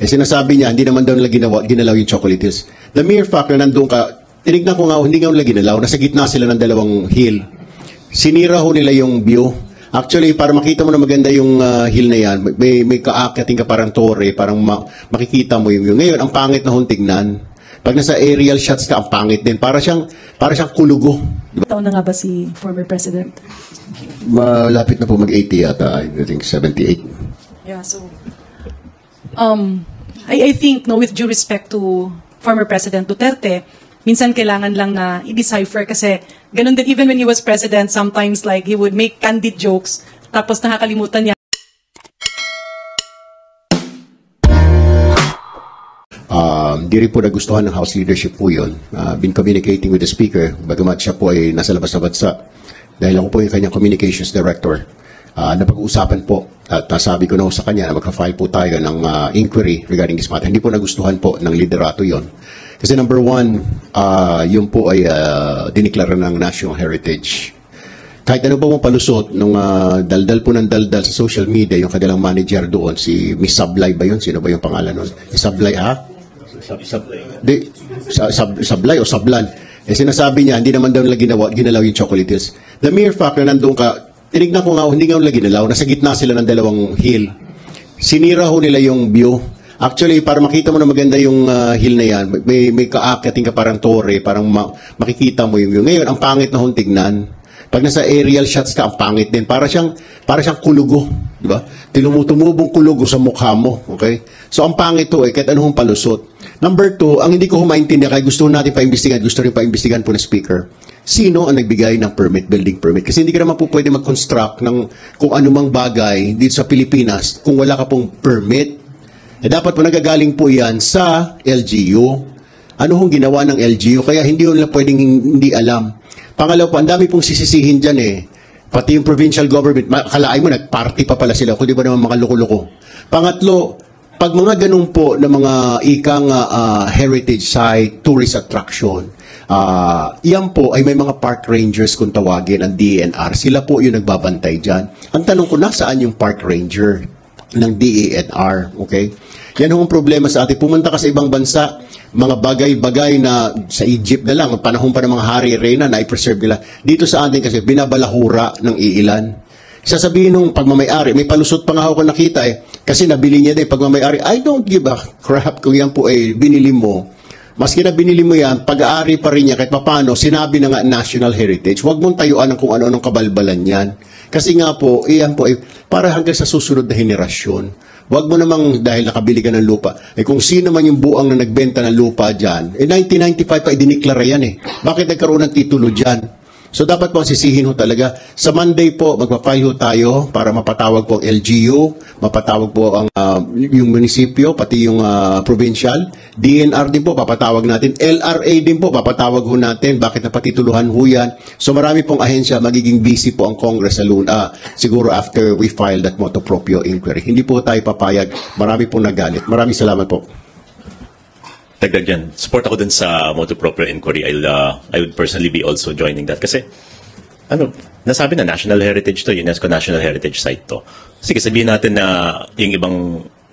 Sinasabi niya, hindi naman daw nila ginalaw yung chocolate hills. The mere fact na nandun ka, tinignan ko nga, hindi nga nila ginalaw, nasa gitna sila ng dalawang hill. Sinira ho nila yung view. Actually, para makita mo na maganda yung hill na yan, may kaakyating ka parang torre, parang makikita mo yung view. Ngayon, ang pangit na hong tignan. Pag nasa aerial shots ka, ang pangit din. Para siyang kulugo. Diba? Taon na nga ba si former President? Malapit na po mag-80 yata, I think 78. Yeah, so I think, no, with due respect to former President Duterte, minsan kailangan lang na i-decipher kasi ganun din, even when he was president, sometimes like he would make candid jokes tapos nakakalimutan niya. Di rin po nagustuhan ng House leadership po yun. Been communicating with the Speaker, bagamat siya po ay nasa labas na bansa. Dahil ako po yung kanyang communications director. Napag-uusapan po at nasabi ko na sa kanya na magka-file po tayo ng inquiry regarding this matter. Hindi po nagustuhan po ng liderato yon. Kasi number one, yun po ay diniklara ng national heritage. Kahit ano pa mong palusot, nung daldal po ng daldal sa social media, yung kanilang manager doon, si Miss Sablay ba yun? Sino ba yung pangalan nun? Sablay, ha? Sablay o Sablan. Sinasabi niya, hindi naman daw nila ginalaw yung chocolate hills. The mere fact na nandun ka, tinignan ko nga, hindi nga nila ginalaw, nasa gitna sila ng dalawang hill. Sinira ho nila yung view. Actually, para makita mo na maganda yung hill na yan, may kaakyating ka parang torre, parang makikita mo yung view. Ngayon, ang pangit na hong tignan. Pag nasa aerial shots ka, ang pangit din. Para siyang kulugo. Diba? Tumubong kulugo sa mukha mo. Okay? So, ang pangit to kahit anong palusot. Number two, ang hindi ko maintindihan, kaya gusto natin paimbestigan, gusto rin paimbestigan po ng Speaker, sino ang nagbigay ng permit, building permit? Kasi hindi ka naman po pwede mag-construct ng kung anumang bagay dito sa Pilipinas kung wala ka pong permit. Dapat po nagagaling po yan sa LGU. Ano hong ginawa ng LGU? Kaya hindi nila pwedeng hindi alam. Pangalawa po, ang dami pong sisisihin dyan Pati yung provincial government, kalaay mo, nag-party pa pala sila, kundi ba naman mga loko-loko. Pangatlo, pag mga ganun po na mga ikang heritage site, tourist attraction, yan po ay may mga park rangers kung tawagin ang DENR. Sila po yung nagbabantay dyan. Ang tanong ko, nasaan yung park ranger ng DENR? Okay? Yan ang problema sa atin. Pumunta ka sa ibang bansa, mga bagay-bagay na sa Egypt na lang, panahon pa ng mga hari-reyna na i-preserve nila. Dito sa atin kasi binabalahura ng iilan. Sasabihin nung pagmamayari, may palusot pa nga ako nakita kasi nabili niya din pagmamayari. I don't give a crap kung yan po binili mo. Maski na binili mo yan, pag-aari pa rin niya kahit papano, sinabi na nga national heritage. Huwag mong tayuan ng kung ano-anong kabalbalan yan. Kasi nga po, iyan po para hanggang sa susunod na henerasyon. Huwag mo namang dahil nakabili ka ng lupa. Kung sino man yung buang na nagbenta ng lupa dyan, 1995 pa idiniklara yan Bakit nagkaroon ng titulo dyan? So dapat po sisihin ho talaga. Sa Monday po, magpa-file ho tayo para mapatawag po ang LGU, mapatawag po ang yung munisipyo, pati yung provincial. DNR din po, papatawag natin. LRA din po, papatawag ho natin. Bakit napatituluhan ho yan? So marami pong ahensya, magiging busy po ang Congress sa Luna. Siguro after we file that motu proprio inquiry. Hindi po tayo papayag. Marami pong nagalit. Maraming salamat po. Dagdag dyan, support ako dun sa motu proprio inquiry. I would personally be also joining that. Kasi, nasabi na National Heritage to, UNESCO National Heritage Site to. Sige, sabihin natin na yung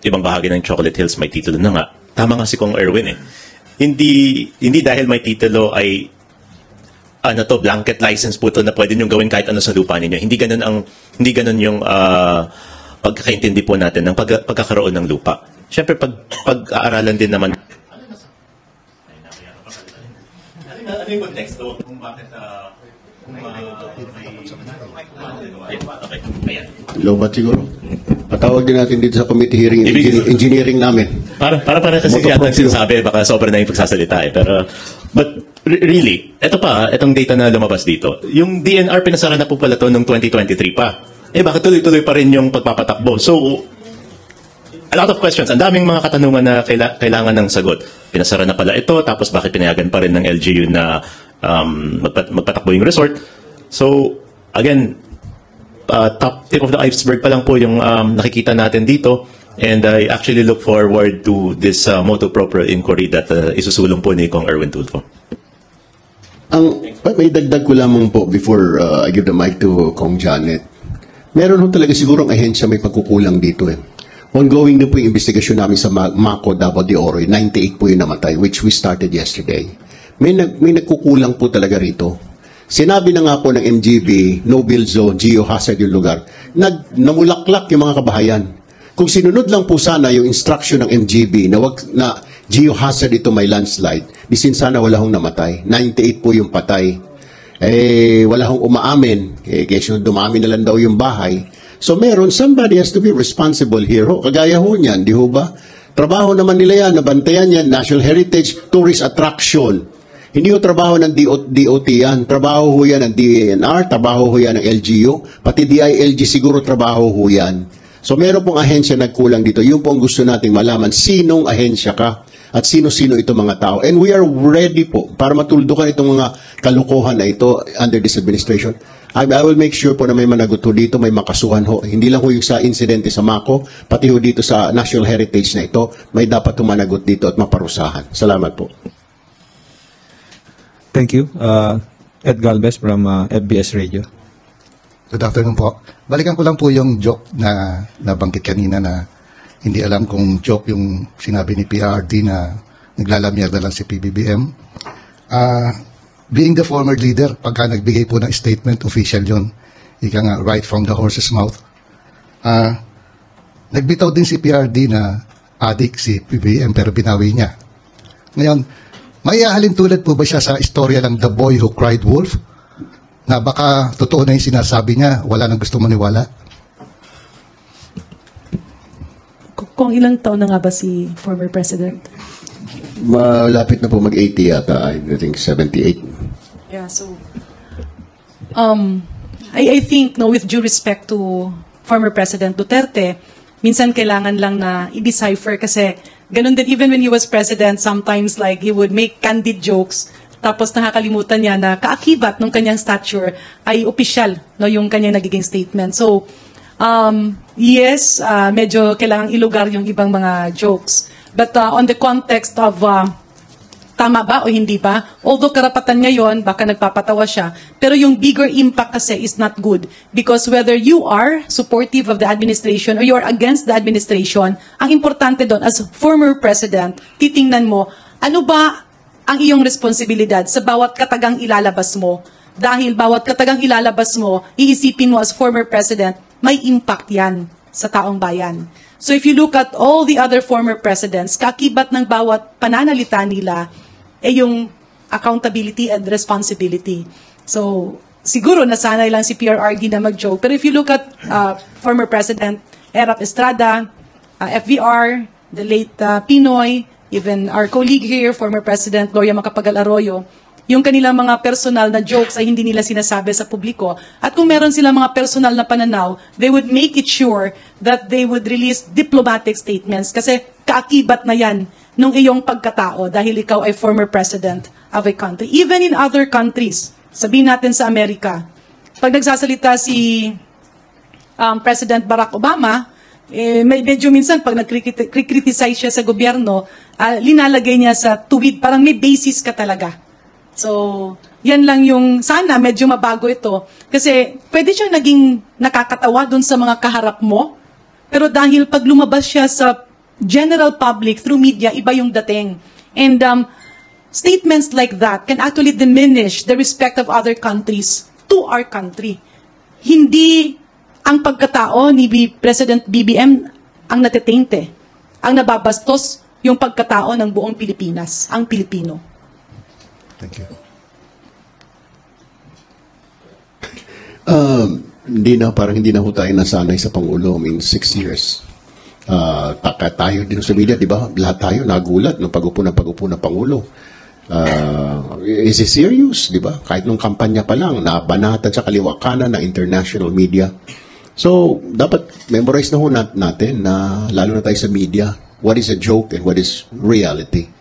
ibang bahagi ng Chocolate Hills may titulo na nga. Tama nga si Kong Erwin Hindi dahil may titulo ay, blanket license po to na pwede nyo gawin kahit ano sa lupa ninyo. Hindi ganun yung pagkakaintindi po natin ng pagkakaroon ng lupa. Siyempre, pag-aaralan din naman. Ano yung context kung bakit Lobat siguro. Patawag din natin dito sa committee hearing engineering namin. Para kasi yata sinasabi, baka sobra na yung pagsasalita but really, itong data na lumabas dito, yung DNR pinasara na po pala to noong 2023 pa. Bakit tuloy-tuloy pa rin yung pagpapatakbo? So, a lot of questions. Ang daming mga katanungan na kailangan ng sagot. Pinasara na pala ito, tapos bakit pinayagan pa rin ng LGU na magpatakbo yung resort? So, again, top tip of the iceberg pa lang po yung nakikita natin dito. And I actually look forward to this motu proprio inquiry that isusulong po ni Kong Erwin Tulfo. May dagdag ko lamang po before I give the mic to Kong Janet. Meron ho talaga siguro ang ahensya may pagkukulang dito ongoing din po yung investigasyon namin sa Mako Davao de Oro, 98 po yung namatay, which we started yesterday. May nagkukulang po talaga rito. Sinabi na nga po ng MGB, no-build zone, geohazard yung lugar, namulaklak yung mga kabahayan. Kung sinunod lang po sana yung instruction ng MGB na geohazard ito may landslide, disin sana wala hong namatay. 98 po yung patay. Wala hong umaamin. Kasi dumami na lang daw yung bahay. So somebody has to be responsible here. Kagaya ho niyan, di ho ba? Trabaho naman nila yan, nabantayan yan, National Heritage Tourist Attraction. Hindi ho trabaho ng DOT yan. Trabaho ho yan ng DENR, trabaho ho yan ng LGU, pati DILG siguro trabaho ho yan. So meron pong ahensya nagkulang dito. Yun po ang gusto nating malaman. Sinong ahensya ka? At sino-sino itong mga tao. And we are ready po para matuldukan itong mga kalukuhan na ito under this administration. I will make sure po na may managot ho dito, may makasuhan ho. Hindi lang ho yung sa insidente sa Mako, pati ho dito sa National Heritage na ito, may dapat humanagot dito at maparusahan. Salamat po. Thank you. Ed Galvez from FBS Radio. Good afternoon po. Balikan ko lang po yung joke na nabanggit kanina na hindi alam kung joke yung sinabi ni PRD na naglalamyag na lang si PBBM. Being the former leader, pagka nagbigay po ng statement, official yun. Ika nga, right from the horse's mouth. Nagbitaw din si PRD na adik si PBBM pero binawi niya. Ngayon, may ahalin tulad po ba siya sa istorya ng The Boy Who Cried Wolf? Na baka totoo na yung sinasabi niya, wala nang gusto maniwala? Kung ilang taon na nga ba si former President? Malapit na po mag-80 yata, I think 78. Yeah, so I think no, with due respect to former President Duterte, minsan kailangan lang na i-decipher kasi ganun din even when he was president, sometimes like he would make candid jokes tapos nakakalimutan niya na kaakibat ng kanyang stature ay opisyal no yung kanyang nagiging statement. So yes, medyo kailangang ilugar yung ibang mga jokes. But on the context of tama ba o hindi ba, although karapatan niya yon, baka nagpapatawa siya, pero yung bigger impact kasi is not good. Because whether you are supportive of the administration or you are against the administration, ang importante doon as former president, titingnan mo, ano ba ang iyong responsibilidad sa bawat katagang ilalabas mo? Dahil bawat katagang ilalabas mo, iisipin mo as former president, may impact yan sa taong bayan. So if you look at all the other former presidents, kakibat ng bawat pananalita nila ay yung accountability and responsibility. So siguro nasanay lang si PRRD na mag-joke. Pero if you look at former President Erap Estrada, FVR, the late Pinoy, even our colleague here, former President Gloria Macapagal Arroyo, yung kanilang mga personal na jokes ay hindi nila sinasabi sa publiko. At kung meron silang mga personal na pananaw, they would make it sure that they would release diplomatic statements kasi kaakibat na yan nung iyong pagkatao dahil ikaw ay former president of a country. Even in other countries, sabihin natin sa Amerika, pag nagsasalita si President Barack Obama, medyo minsan pag nag-criticize siya sa gobyerno, linalagay niya sa tuwid, parang may basis ka talaga. So, yan lang yung, sana medyo mabago ito. Kasi pwede siyang naging nakakatawa dun sa mga kaharap mo, pero dahil pag lumabas siya sa general public through media, iba yung dating. And statements like that can actually diminish the respect of other countries to our country. Hindi ang pagkatao ni President BBM ang natitinte. Ang nababastos yung pagkatao ng buong Pilipinas, ang Pilipino. Thank you. Parang hindi na ho tayo nasanay sa Pangulo. I mean, 6 years. Tayo din sa media, di ba? Lahat tayo nagulat nung pag-upo ng Pangulo. Is it serious? Di ba? Kahit nung kampanya pa lang, nabanatan sa kaliwa kanan ng international media. So, dapat memorize na ho natin na lalo na tayo sa media, what is a joke and what is reality.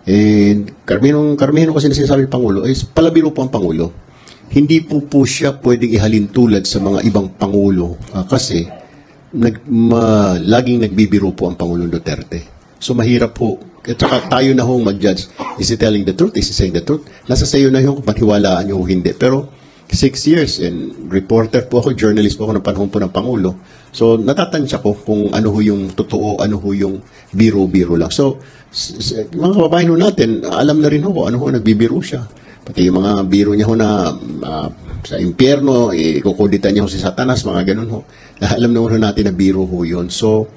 And karamihan kasi na sinasabi ng Pangulo is palabiro po ang Pangulo. Hindi po siya pwedeng ihalin tulad sa mga ibang Pangulo kasi laging nagbibiro po ang Pangulong Duterte. So mahirap po. At saka tayo na hong mag-judge. Is he telling the truth? Is he saying the truth? Nasa sayo na yung kung maniwalaan nyo o hindi. Pero 6 years, and reporter po ako, journalist po ako ng panahon po ng Pangulo. So, natatansya ko kung ano ho yung totoo, ano ho yung biro-biro lang. So, mga kababayan ho natin, alam na rin ho ano ho nagbibiro siya. Pati yung mga biro niya ho na sa impyerno, ikukuditan niya ho si Satanas, mga ganun ho. Alam naman ho natin na biro ho yun. So,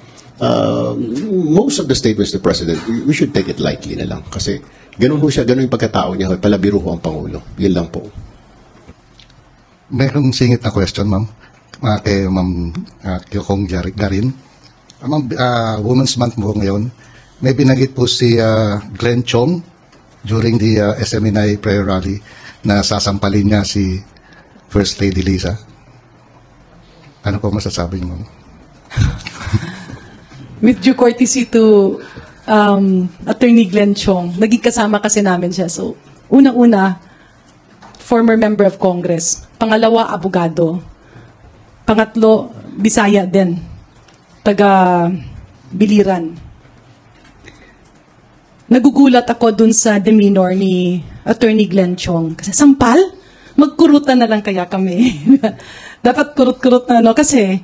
most of the statements of the President, we should take it lightly na lang. Kasi ganun ho siya, ganun yung pagkatao niya ho, palabiro ho ang Pangulo. Yun lang po. Merong singit na question, ma'am. Kay Ma'am Kyokong Garin. Ma'am, Women's Month mo ngayon. May binanggit po si Glenn Chong during the SMNI prayer rally na sasampalin niya si First Lady Liza. Ano po masasabi niyo, ma'am? With due courtesy to Attorney Glenn Chong, naging kasama kasi namin siya. So, unang-una, former member of Congress. Pangalawa, abogado. Pangatlo, Bisaya din. Taga Biliran. Nagugulat ako dun sa demeanor ni Attorney Glenn Chong. Kasi sampal? Magkurutan na lang kaya kami. Dapat kurut-kurut na, no? Kasi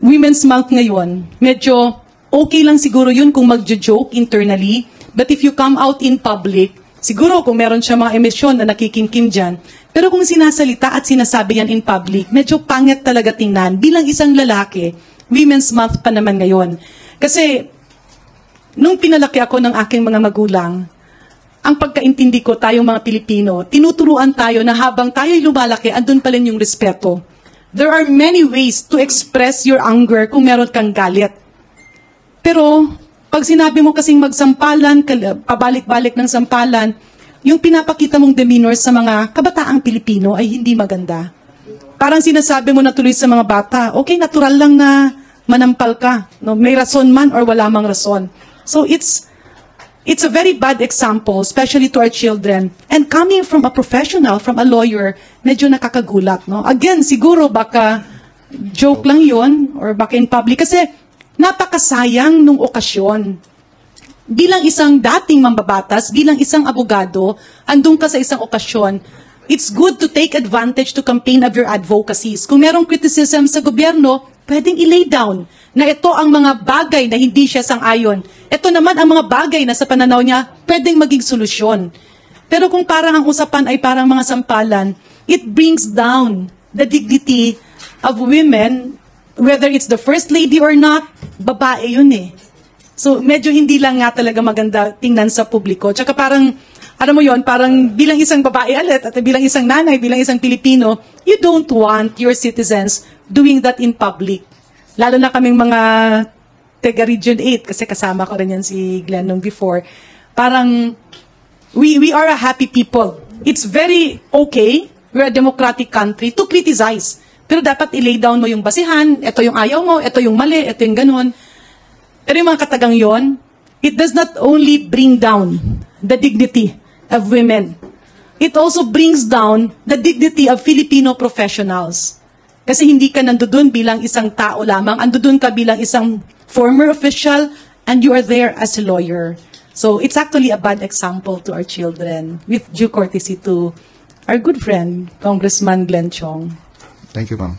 Women's Month ngayon, medyo okay lang siguro yun kung magjo-joke internally. But if you come out in public, siguro kung meron siya mga emisyon na nakikimkim dyan, pero kung sinasalita at sinasabi yan in public, medyo pangit talaga tingnan. Bilang isang lalaki, Women's Month pa naman ngayon. Kasi, nung pinalaki ako ng aking mga magulang, ang pagkaintindi ko, tayong mga Pilipino, tinuturuan tayo na habang tayo'y lumalaki, andun pa rin yung respeto. There are many ways to express your anger kung meron kang galit. Pero, pag sinabi mo kasing magsampalan, pabalik-balik ng sampalan, yung pinapakita mong demeanor sa mga kabataang Pilipino ay hindi maganda. Parang sinasabi mo na tuloy sa mga bata, okay, natural lang na manampal ka. No? May rason man or wala mang rason. So it's a very bad example, especially to our children. And coming from a professional, from a lawyer, medyo nakakagulat. No? Again, siguro baka joke lang yon or baka in public. Kasi napakasayang nung okasyon. Bilang isang dating mambabatas, bilang isang abogado, andun ka sa isang okasyon, it's good to take advantage to campaign of your advocacies. Kung merong criticism sa gobyerno, pwedeng i-lay down na ito ang mga bagay na hindi siya sang-ayon. Ito naman ang mga bagay na sa pananaw niya, pwedeng maging solusyon. Pero kung parang ang usapan ay parang mga sampalan, it brings down the dignity of women, whether it's the First Lady or not, babae yun eh. So, medyo hindi lang nga talaga maganda tingnan sa publiko. Tsaka parang, alam mo yon, parang bilang isang babae alit at bilang isang nanay, bilang isang Pilipino, you don't want your citizens doing that in public. Lalo na kaming mga taga Region 8, kasi kasama ko rin yan si Glenn nung before. Parang, we are a happy people. It's very okay, we're a democratic country, to criticize. Pero dapat i-lay down mo yung basihan, ito yung ayaw mo, ito yung mali, ito yung ganun. Pero yung mga katagang yon, it does not only bring down the dignity of women, it also brings down the dignity of Filipino professionals. Kasi hindi ka nandudun bilang isang tao lamang, andudun ka bilang isang former official, and you are there as a lawyer. So it's actually a bad example to our children, with due courtesy to our good friend, Congressman Glenn Chong. Thank you, ma'am.